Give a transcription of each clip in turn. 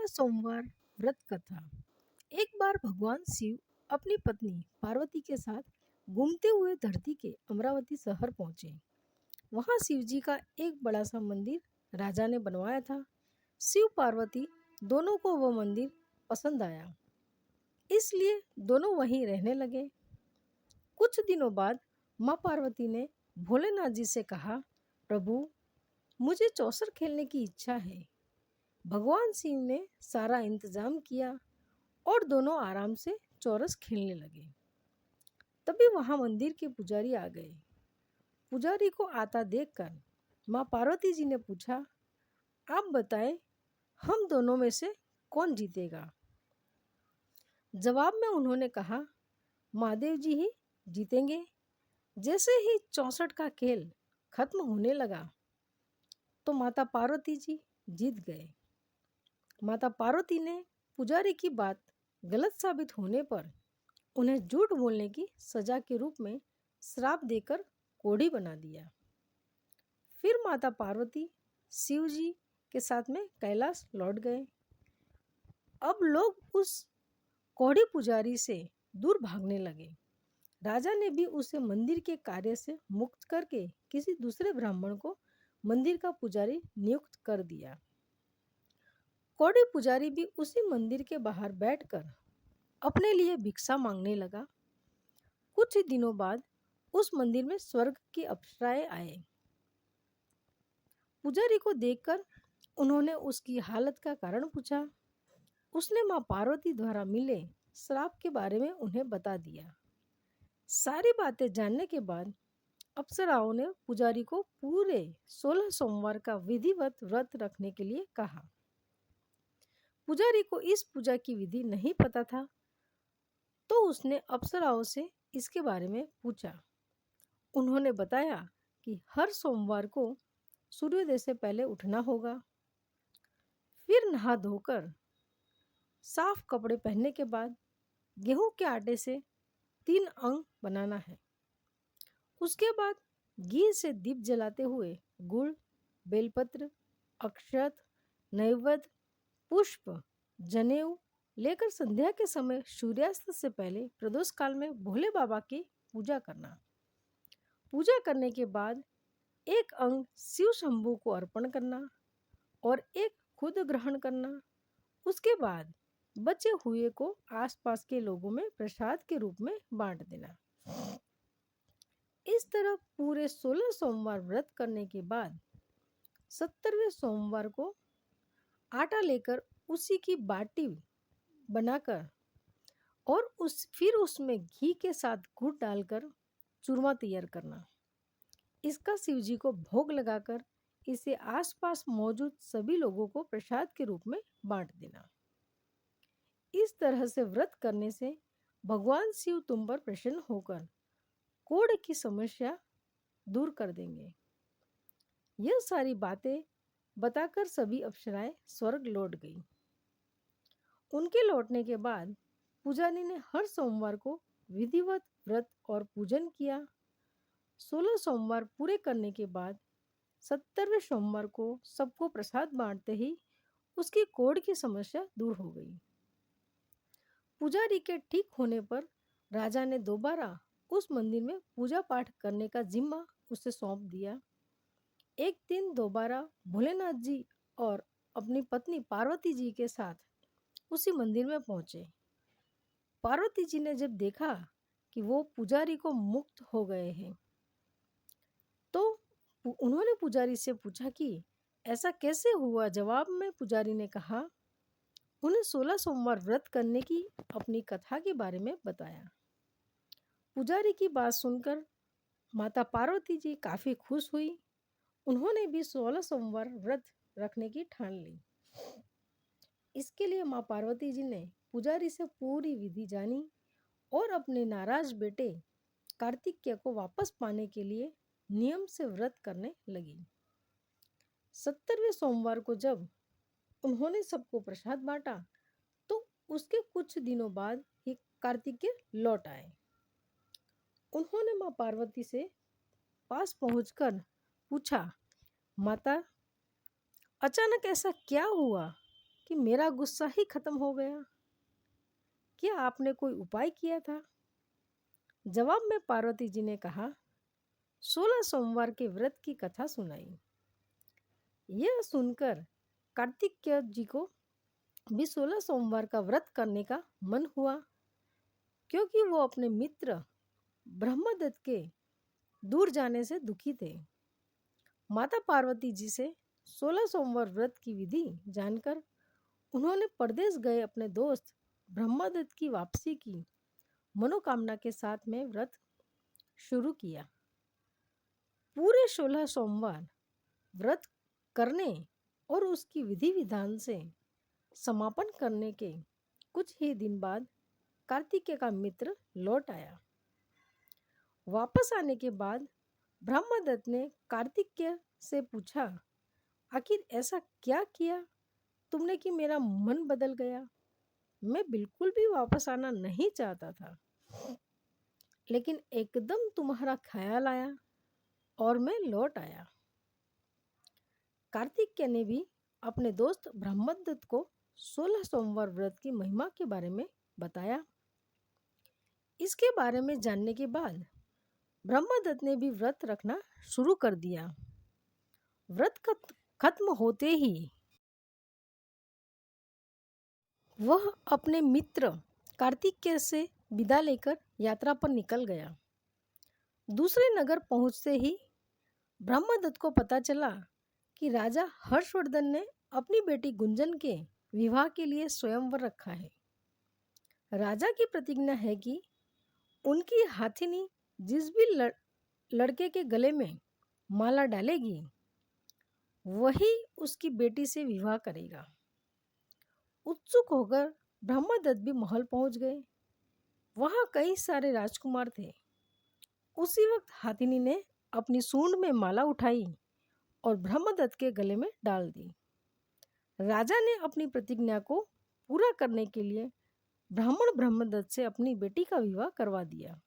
सोमवार व्रत कथा। एक बार भगवान शिव अपनी पत्नी पार्वती के साथ घूमते हुए धरती के अमरावती शहर पहुंचे। वहां शिव जी का एक बड़ा सा मंदिर राजा ने बनवाया था। शिव पार्वती दोनों को वो मंदिर पसंद आया, इसलिए दोनों वहीं रहने लगे। कुछ दिनों बाद माँ पार्वती ने भोलेनाथ जी से कहा, प्रभु, मुझे चौसर खेलने की इच्छा है। भगवान शिव ने सारा इंतजाम किया और दोनों आराम से चौरस खेलने लगे। तभी वहां मंदिर के पुजारी आ गए। पुजारी को आता देखकर माँ पार्वती जी ने पूछा, आप बताएं, हम दोनों में से कौन जीतेगा? जवाब में उन्होंने कहा, महादेव जी ही जीतेंगे। जैसे ही 64 का खेल खत्म होने लगा तो माता पार्वती जी जीत गए। माता पार्वती ने पुजारी की बात गलत साबित होने पर उन्हें झूठ बोलने की सजा के रूप में श्राप देकर कोढ़ी बना दिया। फिर माता पार्वती शिव जी के साथ में कैलाश लौट गए। अब लोग उस कोढ़ी पुजारी से दूर भागने लगे। राजा ने भी उसे मंदिर के कार्य से मुक्त करके किसी दूसरे ब्राह्मण को मंदिर का पुजारी नियुक्त कर दिया। कोढ़ी पुजारी भी उसी मंदिर के बाहर बैठकर अपने लिए भिक्षा मांगने लगा। कुछ ही दिनों बाद उस मंदिर में स्वर्ग की अप्सराएं आए। पुजारी को देखकर उन्होंने उसकी हालत का कारण पूछा। उसने माँ पार्वती द्वारा मिले श्राप के बारे में उन्हें बता दिया। सारी बातें जानने के बाद अप्सराओं ने पुजारी को पूरे 16 सोमवार का विधिवत व्रत रखने के लिए कहा। पुजारी को इस पूजा की विधि नहीं पता था, तो उसने अप्सराओं से इसके बारे में पूछा। उन्होंने बताया कि हर सोमवार को सूर्योदय से पहले उठना होगा, फिर नहा धोकर साफ कपड़े पहनने के बाद गेहूं के आटे से 3 अंग बनाना है। उसके बाद घी से दीप जलाते हुए गुड़, बेलपत्र, अक्षत, नैवेद्य, पुष्प, जनेऊ लेकर संध्या के समय सूर्यास्त से पहले प्रदोष काल में भोले बाबा की पूजा करना। पूजा करने के बाद एक अंग शिव शंभू को अर्पण करना और एक खुद ग्रहण करना। उसके बाद बचे हुए को आसपास के लोगों में प्रसाद के रूप में बांट देना। इस तरह पूरे 16 सोमवार व्रत करने के बाद 70वें सोमवार को आटा लेकर उसी की बाटी बनाकर और फिर उसमें घी के साथ गुड़ डालकर चूरमा तैयार करना। इसका शिव जी को भोग लगाकर इसे आसपास मौजूद सभी लोगों को प्रसाद के रूप में बांट देना। इस तरह से व्रत करने से भगवान शिव तुम पर प्रसन्न होकर कोढ़ की समस्या दूर कर देंगे। यह सारी बातें बताकर सभी अप्सराएं स्वर्ग लौट गई। उनके लौटने के बाद पुजारी ने हर सोमवार को विधिवत व्रत और पूजन किया। 16 सोमवार पूरे करने के बाद 70वें सोमवार को सबको प्रसाद बांटते ही उसकी कोढ़ की समस्या दूर हो गई। पुजारी के ठीक होने पर राजा ने दोबारा उस मंदिर में पूजा पाठ करने का जिम्मा उसे सौंप दिया। एक दिन दोबारा भोलेनाथ जी और अपनी पत्नी पार्वती जी के साथ उसी मंदिर में पहुंचे। पार्वती जी ने जब देखा कि वो पुजारी को मुक्त हो गए हैं, तो उन्होंने पुजारी से पूछा कि ऐसा कैसे हुआ। जवाब में पुजारी ने कहा, उन्हें 16 सोमवार व्रत करने की अपनी कथा के बारे में बताया। पुजारी की बात सुनकर माता पार्वती जी काफ़ी खुश हुई। उन्होंने भी 16 सोमवार व्रत रखने की ठान ली। इसके लिए माँ पार्वती जी ने पुजारी से पूरी विधि जानी और अपने नाराज बेटे कार्तिकेय को वापस पाने के लिए नियम से व्रत करने लगी। 70वें सोमवार को जब उन्होंने सबको प्रसाद बांटा तो उसके कुछ दिनों बाद ही कार्तिकेय लौट आए। उन्होंने माँ पार्वती से पास पहुंचकर पूछा, माता, अचानक ऐसा क्या हुआ? कि मेरा गुस्सा ही खत्म हो गया। क्या आपने कोई उपाय किया था? जवाब में पार्वती जी ने कहा, 16 सोमवार के व्रत की कथा सुनाई। यह सुनकर कार्तिकेय जी को भी 16 सोमवार का व्रत करने का मन हुआ, क्योंकि वो अपने मित्र ब्रह्मदत्त के दूर जाने से दुखी थे। माता पार्वती जी से 16 सोमवार व्रत की विधि जानकर उन्होंने परदेश गए अपने दोस्त ब्रह्मदत्त की वापसी की मनोकामना के साथ में व्रत शुरू किया। पूरे 16 सोमवार व्रत करने और उसकी विधि विधान से समापन करने के कुछ ही दिन बाद कार्तिकेय का मित्र लौट आया। वापस आने के बाद ब्रह्मदत्त ने कार्तिकेय से पूछा, आखिर ऐसा क्या किया तुमने कि मेरा मन बदल गया? मैं बिल्कुल भी वापस आना नहीं चाहता था, लेकिन एकदम तुम्हारा ख्याल आया और मैं लौट आया। कार्तिकेय ने भी अपने दोस्त ब्रह्मदत्त को 16 सोमवार व्रत की महिमा के बारे में बताया। इसके बारे में जानने के बाद ब्रह्मदत्त ने भी व्रत रखना शुरू कर दिया। व्रत खत्म होते ही वह अपने मित्र कार्तिकेय से विदा लेकर यात्रा पर निकल गया। दूसरे नगर पहुंचते ही ब्रह्मदत्त को पता चला कि राजा हर्षवर्धन ने अपनी बेटी गुंजन के विवाह के लिए स्वयंवर रखा है। राजा की प्रतिज्ञा है कि उनकी हाथिनी जिस भी लड़के के गले में माला डालेगी वही उसकी बेटी से विवाह करेगा। उत्सुक होकर ब्रह्मदत्त भी महल पहुंच गए। वहां कई सारे राजकुमार थे। उसी वक्त हाथिनी ने अपनी सूंड में माला उठाई और ब्रह्मदत्त के गले में डाल दी। राजा ने अपनी प्रतिज्ञा को पूरा करने के लिए ब्राह्मण ब्रह्मदत्त से अपनी बेटी का विवाह करवा दिया।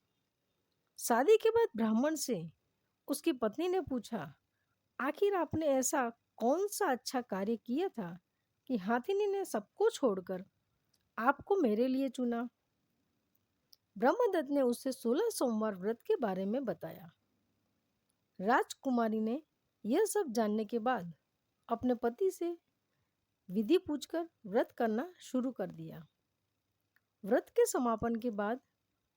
शादी के बाद ब्राह्मण से उसकी पत्नी ने पूछा, आखिर आपने ऐसा कौन सा अच्छा कार्य किया था कि हाथिनी ने सबको छोड़कर आपको मेरे लिए चुना? ब्रह्मदत्त ने उससे 16 सोमवार व्रत के बारे में बताया। राजकुमारी ने यह सब जानने के बाद अपने पति से विधि पूछकर व्रत करना शुरू कर दिया। व्रत के समापन के बाद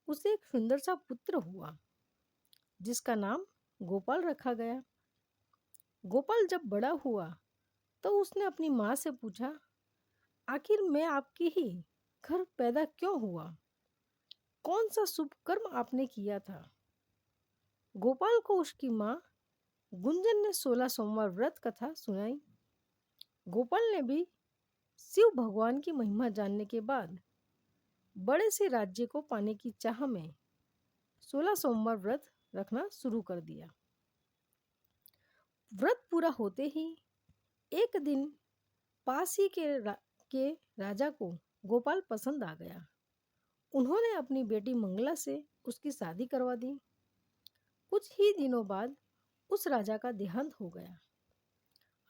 उसे एक सुंदर सा पुत्र हुआ, जिसका नाम गोपाल रखा गया। गोपाल जब बड़ा हुआ तो उसने अपनी माँ से पूछा, आखिर मैं आपकी ही घर पैदा क्यों हुआ? कौन सा शुभ कर्म आपने किया था? गोपाल को उसकी माँ गुंजन ने 16 सोमवार व्रत कथा सुनाई। गोपाल ने भी शिव भगवान की महिमा जानने के बाद बड़े से राज्य को पाने की चाह में 16 सोमवार व्रत रखना शुरू कर दिया। व्रत पूरा होते ही एक दिन पास ही के राजा को गोपाल पसंद आ गया। उन्होंने अपनी बेटी मंगला से उसकी शादी करवा दी। कुछ ही दिनों बाद उस राजा का देहांत हो गया।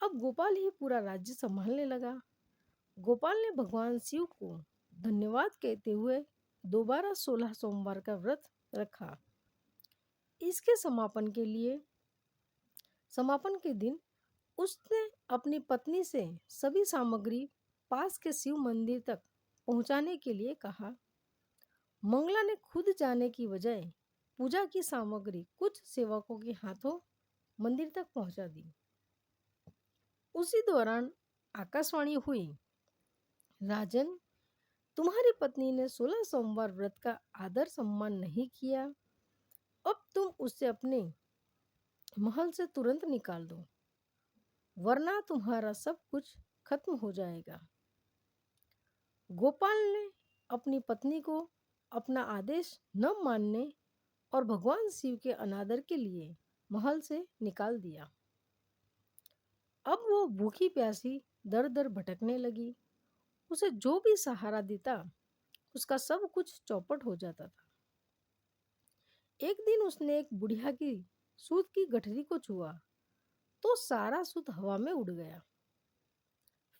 अब गोपाल ही पूरा राज्य संभालने लगा। गोपाल ने भगवान शिव को धन्यवाद कहते हुए दोबारा 16 सोमवार का व्रत रखा। इसके समापन के दिन उसने अपनी पत्नी से सभी सामग्री पास के शिव मंदिर तक पहुंचाने के लिए कहा। मंगला ने खुद जाने की बजाय पूजा की सामग्री कुछ सेवकों के हाथों मंदिर तक पहुंचा दी। उसी दौरान आकाशवाणी हुई, राजन, तुम्हारी पत्नी ने 16 सोमवार व्रत का आदर सम्मान नहीं किया। अब तुम उसे अपने महल से तुरंत निकाल दो, वरना तुम्हारा सब कुछ खत्म हो जाएगा। गोपाल ने अपनी पत्नी को अपना आदेश न मानने और भगवान शिव के अनादर के लिए महल से निकाल दिया। अब वो भूखी प्यासी दर दर भटकने लगी। उसे जो भी सहारा देता उसका सब कुछ चौपट हो जाता था। एक दिन उसने एक बुढ़िया की सूत की गठरी को छुआ तो सारा सूत हवा में उड़ गया।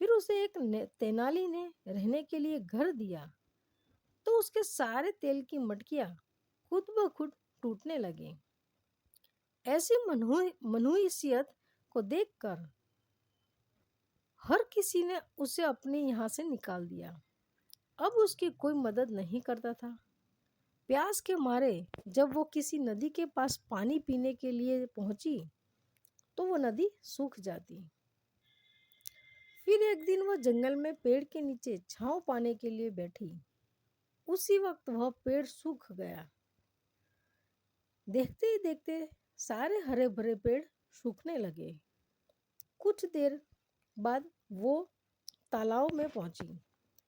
फिर उसे एक तेनाली ने रहने के लिए घर दिया तो उसके सारे तेल की मटकियां खुद ब खुद टूटने लगी। ऐसी मनुष्यत को देखकर हर किसी ने उसे अपने यहाँ से निकाल दिया। अब उसकी कोई मदद नहीं करता था। प्यास के मारे जब वो किसी नदी के पास पानी पीने के लिए पहुंची तो वो नदी सूख जाती। फिर एक दिन वह जंगल में पेड़ के नीचे छांव पाने के लिए बैठी। उसी वक्त वह पेड़ सूख गया। देखते ही देखते सारे हरे भरे पेड़ सूखने लगे। कुछ देर बाद वो तालाब में पहुंची।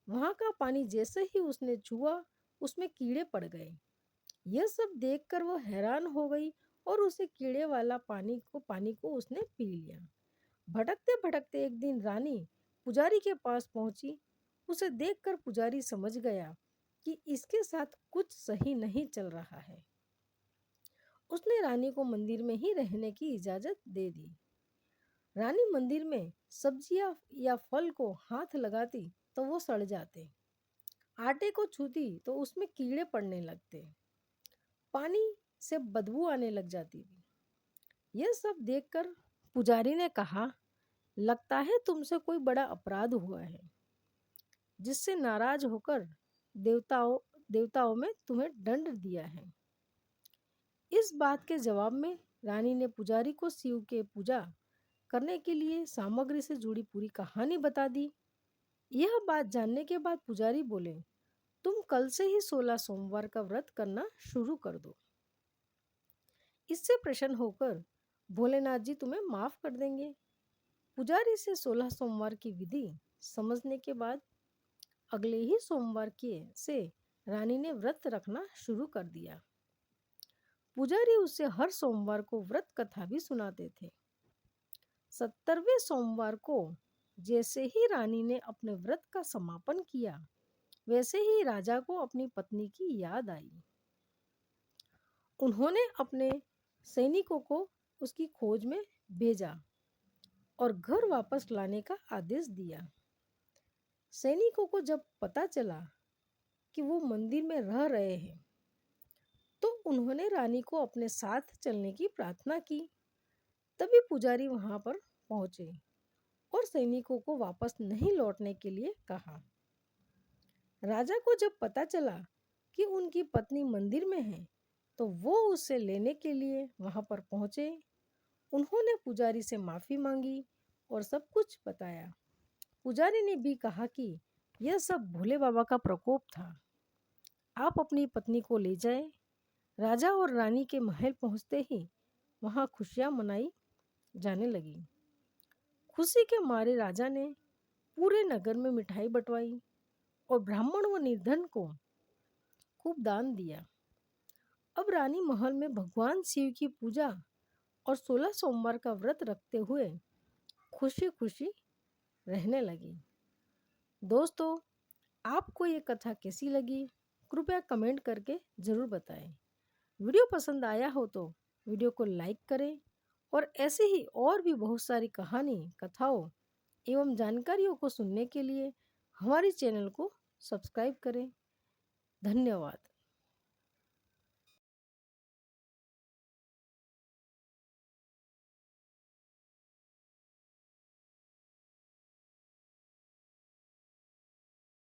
वहां का पानी जैसे ही उसने छुआ उसमें कीड़े पड़ गए। यह सब देखकर वो हैरान हो गई और उसे कीड़े वाला पानी को उसने पी लिया। भटकते भटकते एक दिन रानी पुजारी के पास पहुंची। उसे देखकर पुजारी समझ गया कि इसके साथ कुछ सही नहीं चल रहा है। उसने रानी को मंदिर में ही रहने की इजाजत दे दी। रानी मंदिर में सब्जियां या फल को हाथ लगाती तो वो सड़ जाते। आटे को छूती तो उसमें कीड़े पड़ने लगते। पानी से बदबू आने लग जाती थी। यह सब देखकर पुजारी ने कहा, लगता है तुमसे कोई बड़ा अपराध हुआ है जिससे नाराज होकर देवताओं में तुम्हें दंड दिया है। इस बात के जवाब में रानी ने पुजारी को शिव के पूजा करने के लिए सामग्री से जुड़ी पूरी कहानी बता दी। यह बात जानने के बाद पुजारी बोले, तुम कल से ही 16 सोमवार का व्रत करना शुरू कर दो। इससे प्रसन्न होकर भोलेनाथ जी तुम्हें माफ कर देंगे। पुजारी से 16 सोमवार की विधि समझने के बाद अगले ही सोमवार के से रानी ने व्रत रखना शुरू कर दिया। पुजारी उसे हर सोमवार को व्रत कथा भी सुनाते थे। 70वें सोमवार को जैसे ही रानी ने अपने व्रत का समापन किया वैसे ही राजा को अपनी पत्नी की याद आई। उन्होंने अपने सैनिकों को उसकी खोज में भेजा और घर वापस लाने का आदेश दिया। सैनिकों को जब पता चला कि वो मंदिर में रह रहे हैं तो उन्होंने रानी को अपने साथ चलने की प्रार्थना की। तभी पुजारी वहां पर पहुंचे और सैनिकों को वापस नहीं लौटने के लिए कहा। राजा को जब पता चला कि उनकी पत्नी मंदिर में है तो वो उसे लेने के लिए वहां पर पहुंचे। उन्होंने पुजारी से माफी मांगी और सब कुछ बताया। पुजारी ने भी कहा कि यह सब भोले बाबा का प्रकोप था, आप अपनी पत्नी को ले जाएं। राजा और रानी के महल पहुंचते ही वहां खुशियां मनाई जाने लगी। खुशी के मारे राजा ने पूरे नगर में मिठाई बंटवाई और ब्राह्मण व निर्धन को खूब दान दिया। अब रानी महल में भगवान शिव की पूजा और 16 सोमवार का व्रत रखते हुए खुशी खुशी रहने लगी। दोस्तों, आपको ये कथा कैसी लगी कृपया कमेंट करके ज़रूर बताएं। वीडियो पसंद आया हो तो वीडियो को लाइक करें और ऐसे ही और भी बहुत सारी कहानी, कथाओं एवं जानकारियों को सुनने के लिए हमारे चैनल को सब्सक्राइब करें। धन्यवाद।